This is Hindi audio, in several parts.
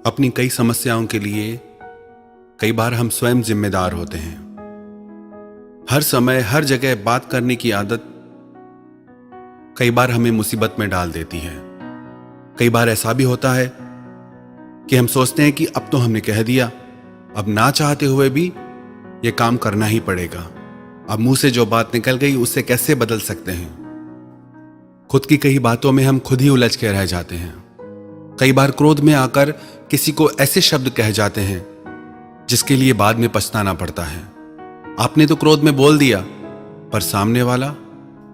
अपनी कई समस्याओं के लिए कई बार हम स्वयं जिम्मेदार होते हैं। हर समय हर जगह बात करने की आदत कई बार हमें मुसीबत में डाल देती है। कई बार ऐसा भी होता है कि हम सोचते हैं कि अब तो हमने कह दिया, अब ना चाहते हुए भी ये काम करना ही पड़ेगा। अब मुंह से जो बात निकल गई उससे कैसे बदल सकते हैं। खुद की कई बातों में हम खुद ही उलझ के रह जाते हैं। कई बार क्रोध में आकर किसी को ऐसे शब्द कह जाते हैं जिसके लिए बाद में पछताना पड़ता है। आपने तो क्रोध में बोल दिया, पर सामने वाला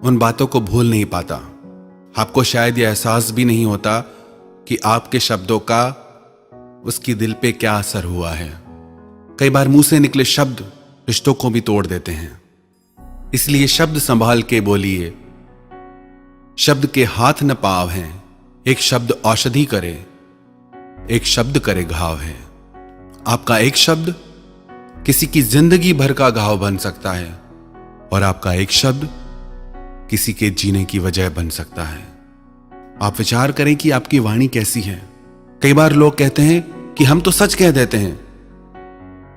उन बातों को भूल नहीं पाता। आपको शायद यह एहसास भी नहीं होता कि आपके शब्दों का उसकी दिल पे क्या असर हुआ है। कई बार मुंह से निकले शब्द रिश्तों को भी तोड़ देते हैं। इसलिए शब्द संभाल के बोलिए। शब्द के हाथ न पाव हैं, एक शब्द औषधि करे, एक शब्द करे घाव है। आपका एक शब्द किसी की जिंदगी भर का घाव बन सकता है और आपका एक शब्द किसी के जीने की वजह बन सकता है। आप विचार करें कि आपकी वाणी कैसी है। कई बार लोग कहते हैं कि हम तो सच कह देते हैं,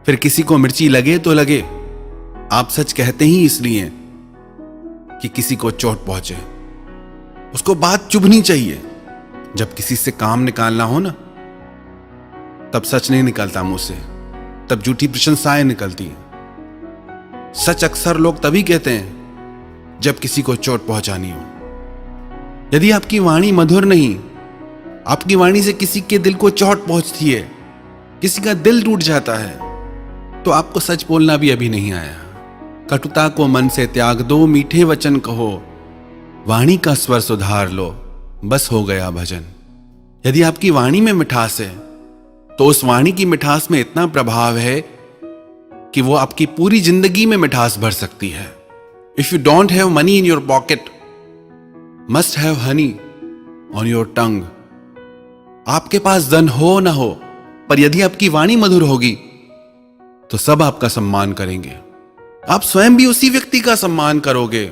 फिर किसी को मिर्ची लगे तो लगे। आप सच कहते ही इसलिए कि किसी को चोट पहुंचे। उसको बात चुभनी चाहिए। जब किसी से काम निकालना हो ना, तब सच नहीं निकलता मुंह से, तब झूठी प्रशंसाएं निकलती हैं। सच अक्सर लोग तभी कहते हैं जब किसी को चोट पहुंचानी हो। यदि आपकी वाणी मधुर नहीं, आपकी वाणी से किसी के दिल को चोट पहुंचती है, किसी का दिल टूट जाता है, तो आपको सच बोलना भी अभी नहीं आया। कटुता को मन से त्याग दो, मीठे वचन कहो, वाणी का स्वर सुधार लो, बस हो गया भजन। यदि आपकी वाणी में मिठास है तो उस वाणी की मिठास में इतना प्रभाव है कि वो आपकी पूरी जिंदगी में मिठास भर सकती है। If you don't have money in your pocket, must have Honey on your tongue. आपके पास धन हो ना हो, पर यदि आपकी वाणी मधुर होगी तो सब आपका सम्मान करेंगे। आप स्वयं भी उसी व्यक्ति का सम्मान करोगे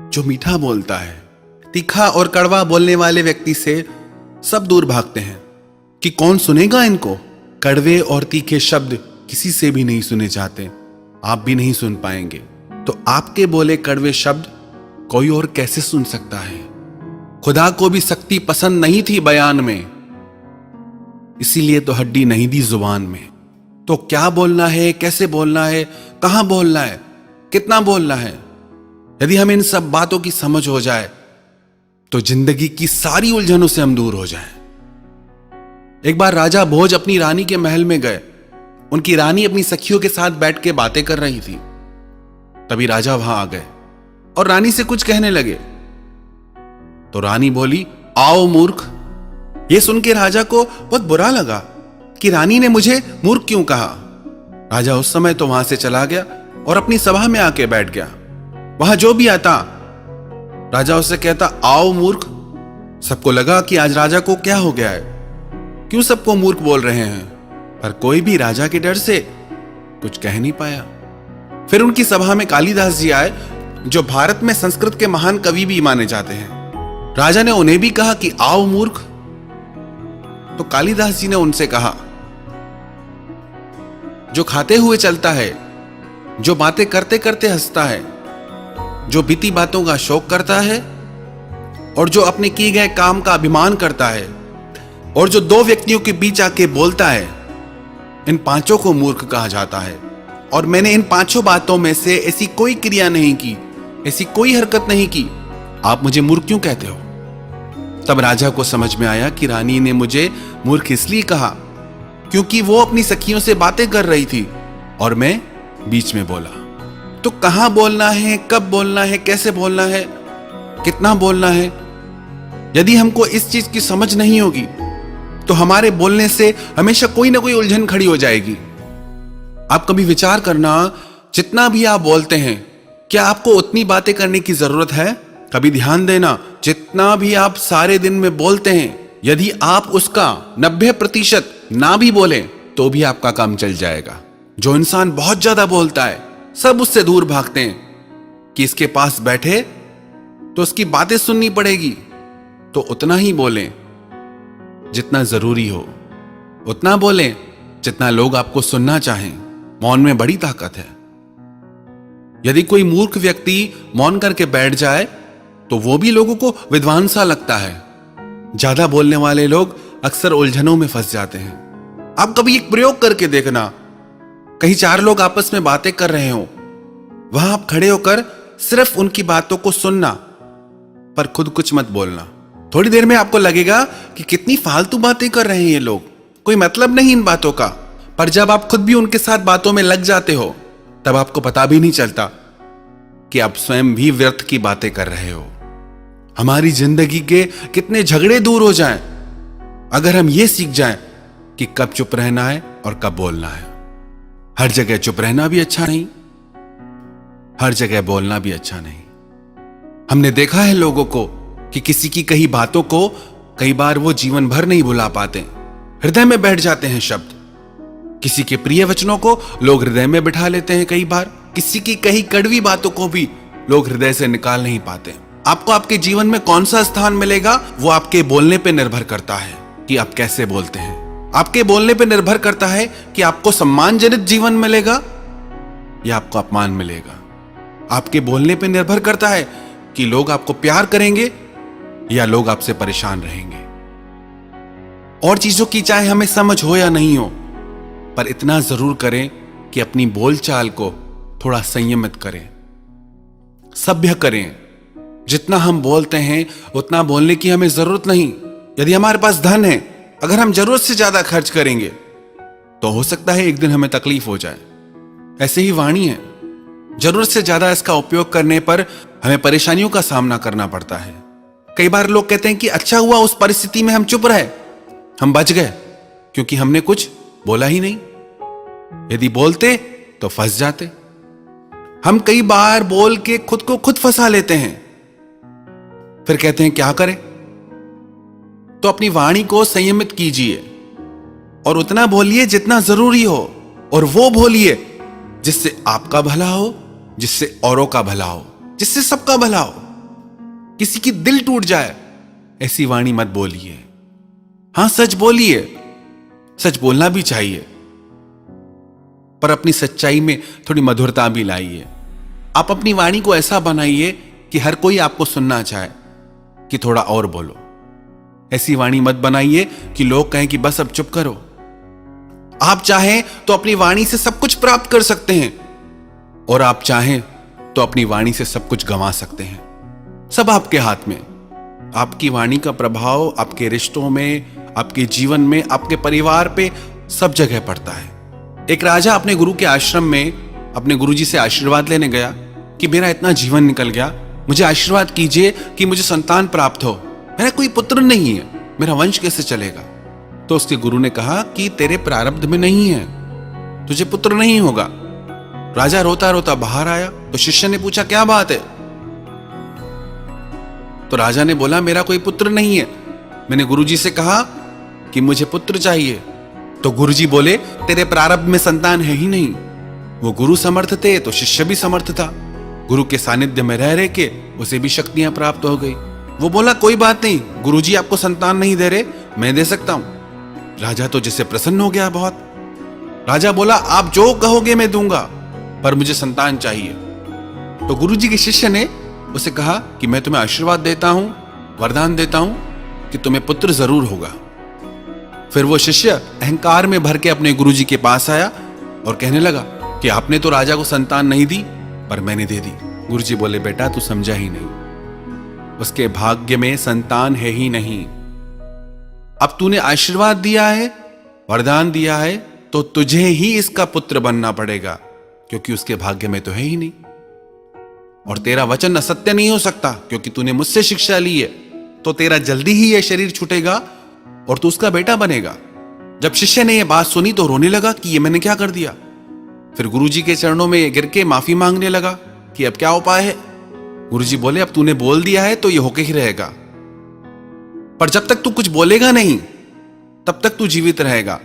जो मीठा बोलता है। तीखा और कड़वा बोलने वाले व्यक्ति से सब दूर भागते हैं कि कौन सुनेगा इनको। कड़वे और तीखे शब्द किसी से भी नहीं सुने जाते, आप भी नहीं सुन पाएंगे। तो आपके बोले कड़वे शब्द कोई और कैसे सुन सकता है। खुदा को भी सख्ती पसंद नहीं थी बयान में, इसीलिए तो हड्डी नहीं दी जुबान में। तो क्या बोलना है, कैसे बोलना है, कहां बोलना है, कितना बोलना है, यदि हमें इन सब बातों की समझ हो जाए तो जिंदगी की सारी उलझनों से हम दूर हो जाएं। एक बार राजा भोज अपनी रानी के महल में गए। उनकी रानी अपनी सखियों के साथ बैठ के बातें कर रही थी। तभी राजा वहां आ गए और रानी से कुछ कहने लगे। तो रानी बोली, आओ मूर्ख। यह सुन के राजा को बहुत बुरा लगा कि रानी ने मुझे मूर्ख क्यों कहा। राजा उस समय तो वहां से चला गया और अपनी सभा में आके बैठ गया। वहां जो भी आता राजा उससे कहता, आओ मूर्ख। सबको लगा कि आज राजा को क्या हो गया है, क्यों सबको मूर्ख बोल रहे हैं, पर कोई भी राजा के डर से कुछ कह नहीं पाया। फिर उनकी सभा में कालिदास जी आए, जो भारत में संस्कृत के महान कवि भी माने जाते हैं। राजा ने उन्हें भी कहा कि आओ मूर्ख। तो कालिदास जी ने उनसे कहा, जो खाते हुए चलता है, जो बातें करते करते हंसता है, जो बीती बातों का शौक करता है और जो अपने किए गए काम का अभिमान करता है और जो दो व्यक्तियों के बीच आके बोलता है, इन पांचों को मूर्ख कहा जाता है। और मैंने इन पांचों बातों में से ऐसी कोई क्रिया नहीं की, ऐसी कोई हरकत नहीं की, आप मुझे मूर्ख क्यों कहते हो। तब राजा को समझ में आया कि रानी ने मुझे मूर्ख इसलिए कहा क्योंकि वो अपनी सखियों से बातें कर रही थी और मैं बीच में बोला। तो कहां बोलना है, कब बोलना है, कैसे बोलना है, कितना बोलना है, यदि हमको इस चीज की समझ नहीं होगी तो हमारे बोलने से हमेशा कोई ना कोई उलझन खड़ी हो जाएगी। आप कभी विचार करना, जितना भी आप बोलते हैं, क्या आपको उतनी बातें करने की जरूरत है। कभी ध्यान देना, जितना भी आप सारे दिन में बोलते हैं, यदि आप उसका 90% ना भी बोले तो भी आपका काम चल जाएगा। जो इंसान बहुत ज्यादा बोलता है, सब उससे दूर भागते हैं कि इसके पास बैठे तो उसकी बातें सुननी पड़ेगी, तो उतना ही बोलें जितना जरूरी हो। उतना बोलें जितना लोग आपको सुनना चाहें। मौन में बड़ी ताकत है। यदि कोई मूर्ख व्यक्ति मौन करके बैठ जाए तो वो भी लोगों को विद्वान सा लगता है। ज्यादा बोलने वाले लोग अक्सर उलझनों में फंस जाते हैं। आप कभी एक प्रयोग करके देखना, कहीं चार लोग आपस में बातें कर रहे हो, वहां आप खड़े होकर सिर्फ उनकी बातों को सुनना, पर खुद कुछ मत बोलना। थोड़ी देर में आपको लगेगा कि कितनी फालतू बातें कर रहे हैं ये लोग, कोई मतलब नहीं इन बातों का। पर जब आप खुद भी उनके साथ बातों में लग जाते हो तब आपको पता भी नहीं चलता कि आप स्वयं भी व्यर्थ की बातें कर रहे हो। हमारी जिंदगी के कितने झगड़े दूर हो जाएं अगर हम ये सीख जाएं कि कब चुप रहना है और कब बोलना है। हर जगह चुप रहना भी अच्छा नहीं, हर जगह बोलना भी अच्छा नहीं। हमने देखा है लोगों को कि किसी की कही बातों को कई बार वो जीवन भर नहीं भुला पाते, हृदय में बैठ जाते हैं शब्द। किसी के प्रिय वचनों को लोग हृदय में बिठा लेते हैं, कई बार किसी की कही कड़वी बातों को भी लोग हृदय से निकाल नहीं पाते। आपको आपके जीवन में कौन सा स्थान मिलेगा वो आपके बोलने पे निर्भर करता है कि आप कैसे बोलते हैं। आपके बोलने पे निर्भर करता है कि आपको सम्मानजनक जीवन मिलेगा या आपको अपमान मिलेगा। आपके बोलने पे निर्भर करता है कि लोग आपको प्यार करेंगे या लोग आपसे परेशान रहेंगे। और चीजों की चाहे हमें समझ हो या नहीं हो, पर इतना जरूर करें कि अपनी बोलचाल को थोड़ा संयमित करें, सभ्य करें। जितना हम बोलते हैं उतना बोलने की हमें जरूरत नहीं। यदि हमारे पास धन है, अगर हम जरूरत से ज्यादा खर्च करेंगे तो हो सकता है एक दिन हमें तकलीफ हो जाए। ऐसे ही वाणी है, जरूरत से ज्यादा इसका उपयोग करने पर हमें परेशानियों का सामना करना पड़ता है। कई बार लोग कहते हैं कि अच्छा हुआ उस परिस्थिति में हम चुप रहे, हम बच गए, क्योंकि हमने कुछ बोला ही नहीं। यदि बोलते तो फंस जाते। हम कई बार बोल के खुद को खुद फंसा लेते हैं, फिर कहते हैं क्या करें। तो अपनी वाणी को संयमित कीजिए और उतना बोलिए जितना जरूरी हो, और वो बोलिए जिससे आपका भला हो, जिससे औरों का भला हो, जिससे सबका भला हो। किसी की दिल टूट जाए ऐसी वाणी मत बोलिए। हां, सच बोलिए, सच बोलना भी चाहिए, पर अपनी सच्चाई में थोड़ी मधुरता भी लाइए। आप अपनी वाणी को ऐसा बनाइए कि हर कोई आपको सुनना चाहे कि थोड़ा और बोलो। ऐसी वाणी मत बनाइए कि लोग कहें कि बस अब चुप करो। आप चाहें तो अपनी वाणी से सब कुछ प्राप्त कर सकते हैं, और आप चाहें तो अपनी वाणी से सब कुछ गंवा सकते हैं। सब आपके हाथ में। आपकी वाणी का प्रभाव आपके रिश्तों में, आपके जीवन में, आपके परिवार पे सब जगह पड़ता है। एक राजा अपने गुरु के आश्रम में अपने गुरुजी से आशीर्वाद लेने गया कि मेरा इतना जीवन निकल गया, मुझे आशीर्वाद कीजिए कि मुझे संतान प्राप्त हो। मेरा कोई पुत्र नहीं है, मेरा वंश कैसे चलेगा। तो उसके गुरु ने कहा कि तेरे प्रारब्ध में नहीं है, तुझे पुत्र नहीं होगा। राजा रोता रोता बाहर आया तो शिष्य ने पूछा क्या बात है। तो राजा ने बोला मेरा कोई पुत्र नहीं है, मैंने गुरुजी से कहा कि मुझे पुत्र चाहिए। तो गुरुजी बोले तेरे प्रारब्ध में संतान है ही नहीं। वो गुरु समर्थ थे तो शिष्य भी समर्थ था। गुरु के सानिध्य में रह के उसे भी शक्तियां प्राप्त हो गई। वो बोला कोई बात नहीं, गुरुजी आपको संतान नहीं दे रहे, मैं दे सकता हूं। राजा तो जिससे प्रसन्न हो गया बहुत। राजा बोला आप जो कहोगे मैं दूंगा, पर मुझे संतान चाहिए। तो गुरुजी के शिष्य ने उसे कहा कि मैं तुम्हें आशीर्वाद देता हूं, वरदान देता हूं कि तुम्हें पुत्र जरूर होगा। फिर वो शिष्य अहंकार में भर के अपने गुरुजी के पास आया और कहने लगा कि आपने तो राजा को संतान नहीं दी, पर मैंने दे दी। गुरुजी बोले बेटा तू समझा ही नहीं, उसके भाग्य में संतान है ही नहीं। अब तूने आशीर्वाद दिया है, वरदान दिया है, तो तुझे ही इसका पुत्र बनना पड़ेगा, क्योंकि उसके भाग्य में तो है ही नहीं। और तेरा वचन असत्य नहीं हो सकता, क्योंकि तूने मुझसे शिक्षा ली है, तो तेरा जल्दी ही यह शरीर छूटेगा और तू उसका बेटा बनेगा। जब शिष्य ने यह बात सुनी तो रोने लगा कि ये मैंने क्या कर दिया। फिर गुरुजी के चरणों में गिर के माफी मांगने लगा कि अब क्या उपाय है। गुरुजी बोले अब तूने बोल दिया है तो ये होके ही रहेगा, पर जब तक तू कुछ बोलेगा नहीं तब तक तू जीवित रहेगा।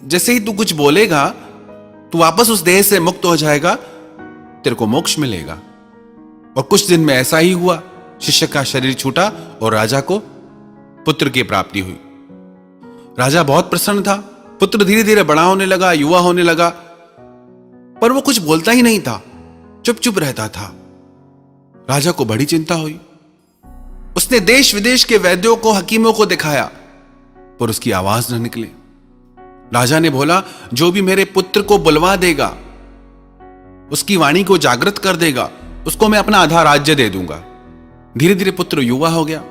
जैसे ही तू कुछ बोलेगा तू वापस उस देह से मुक्त हो जाएगा, तेरे को मोक्ष मिलेगा। और कुछ दिन में ऐसा ही हुआ, शिष्य का शरीर छूटा और राजा को पुत्र की प्राप्ति हुई। राजा बहुत प्रसन्न था, पुत्र धीरे धीरे बड़ा होने लगा, युवा होने लगा, पर वो कुछ बोलता ही नहीं था, चुप चुप रहता था। राजा को बड़ी चिंता हुई। उसने देश विदेश के वैद्यों को, हकीमों को दिखाया, पर उसकी आवाज न निकले। राजा ने बोला, जो भी मेरे पुत्र को बुलवा देगा, उसकी वाणी को जागृत कर देगा, उसको मैं अपना आधा राज्य दे दूंगा। धीरे धीरे पुत्र युवा हो गया।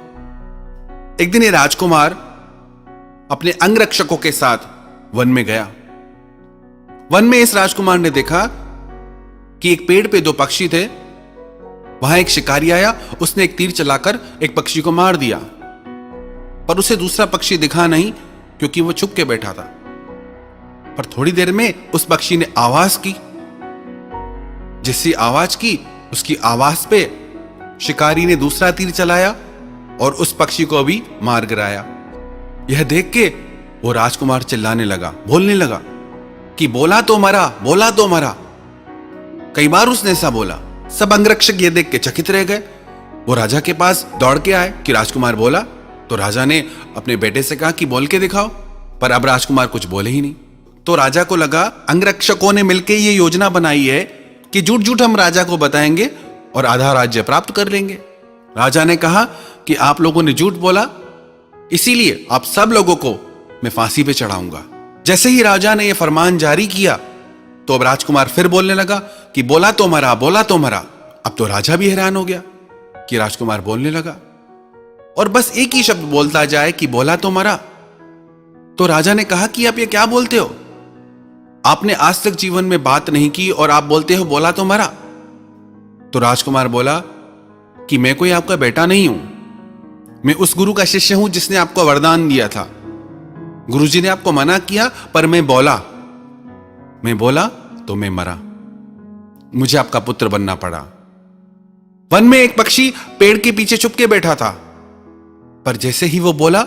एक दिन ये राजकुमार अपने अंगरक्षकों के साथ वन में गया। वन में इस राजकुमार ने देखा कि एक पेड़ पे दो पक्षी थे। वहां एक शिकारी आया, उसने एक तीर चलाकर एक पक्षी को मार दिया, पर उसे दूसरा पक्षी दिखा नहीं, क्योंकि वो छुप के बैठा था। पर थोड़ी देर में उस पक्षी ने आवाज की। जिससी आवाज की, उसकी आवाज पे शिकारी ने दूसरा तीर चलाया और उस पक्षी को भी मार गिराया। यह देख के वो राजकुमार चिल्लाने लगा, बोलने लगा कि बोला तो मरा, बोला तो मरा। कई बार उसने ऐसा बोला। सब अंगरक्षक ये देख के चकित रह गए। वो राजा के पास दौड़ के आए कि राजकुमार बोला। तो राजा ने अपने बेटे से कहा कि बोल के दिखाओ, पर अब राजकुमार कुछ बोले ही नहीं। तो राजा को लगा अंगरक्षकों ने मिलकर ये योजना बनाई है कि झूठ झूठ हम राजा को बताएंगे और आधा राज्य प्राप्त कर लेंगे। राजा ने कहा कि आप लोगों ने झूठ बोला, इसीलिए आप सब लोगों को मैं फांसी पे चढ़ाऊंगा। जैसे ही राजा ने यह फरमान जारी किया, तो अब राजकुमार फिर बोलने लगा कि बोला तो मरा, बोला तो मरा। अब तो राजा भी हैरान हो गया कि राजकुमार बोलने लगा और बस एक ही शब्द बोलता जाए कि बोला तो मरा। तो राजा ने कहा कि आप ये क्या बोलते हो? आपने आज तक जीवन में बात नहीं की और आप बोलते हो बोला तो मरा। तो राजकुमार बोला कि मैं कोई आपका बेटा नहीं हूं, मैं उस गुरु का शिष्य हूं जिसने आपको वरदान दिया था। गुरुजी ने आपको मना किया, पर मैं बोला तो मैं मरा। मुझे आपका पुत्र बनना पड़ा। वन में एक पक्षी पेड़ के पीछे छुप के बैठा था, पर जैसे ही वो बोला,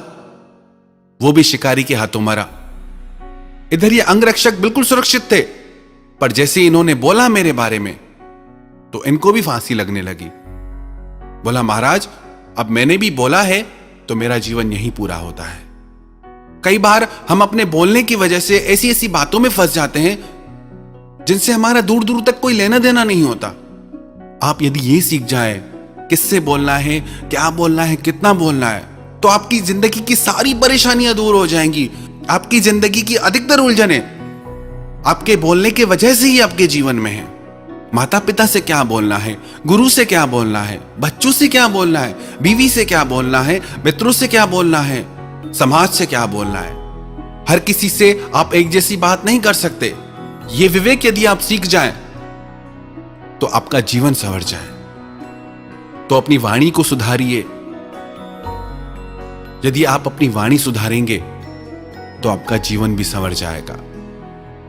वो भी शिकारी के हाथों मरा। इधर ये अंगरक्षक बिल्कुल सुरक्षित थे, पर जैसे इन्होंने बोला मेरे बारे में, तो इनको भी फांसी लगने लगी। बोला, महाराज, अब मैंने भी बोला है तो मेरा जीवन यहीं पूरा होता है। कई बार हम अपने बोलने की वजह से ऐसी ऐसी बातों में फंस जाते हैं जिनसे हमारा दूर दूर तक कोई लेना देना नहीं होता। आप यदि ये सीख जाए किससे बोलना है, क्या बोलना है, कितना बोलना है, तो आपकी जिंदगी की सारी परेशानियां दूर हो जाएंगी। आपकी जिंदगी की अधिकतर उलझनें आपके बोलने के वजह से ही आपके जीवन में है। माता पिता से क्या बोलना है, गुरु से क्या बोलना है, बच्चों से क्या बोलना है, बीवी से क्या बोलना है, मित्रों से क्या बोलना है, समाज से क्या बोलना है। हर किसी से आप एक जैसी बात नहीं कर सकते। ये विवेक यदि आप सीख जाएं, तो आपका जीवन संवर जाए। तो अपनी वाणी को सुधारिए। यदि आप अपनी वाणी सुधारेंगे, तो आपका जीवन भी संवर जाएगा।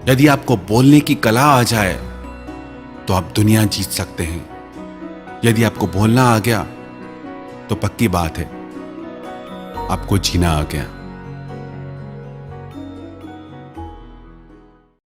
यदि आपको बोलने की कला आ जाए, तो आप दुनिया जीत सकते हैं। यदि आपको बोलना आ गया, तो पक्की बात है, आपको जीना आ गया।